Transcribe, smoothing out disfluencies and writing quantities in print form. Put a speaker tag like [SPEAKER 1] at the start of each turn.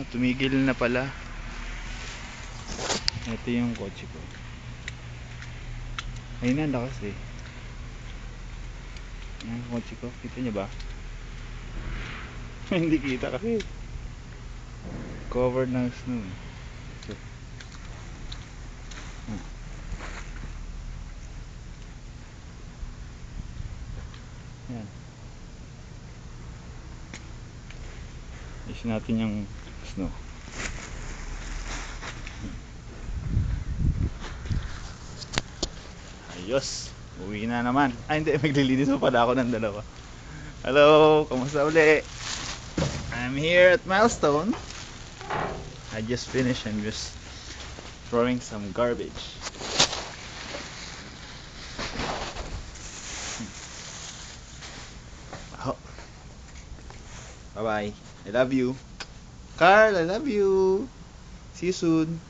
[SPEAKER 1] tumigil na pala. Ito yung kotse ko. Ayun na, lakas eh. Ayan yung kotse ko, kita nyo ba? Hindi kita kasi covered ng snow. So, yan. Is natin yung snow. Ayos, uwi na naman. Ay hindi, maglilinis pa pala ako ng dalawa. Hello, kamusta uli? I'm here at Milestone. I just finished and just throwing some garbage. Oh. Bye bye. I love you. Carl, I love you. See you soon.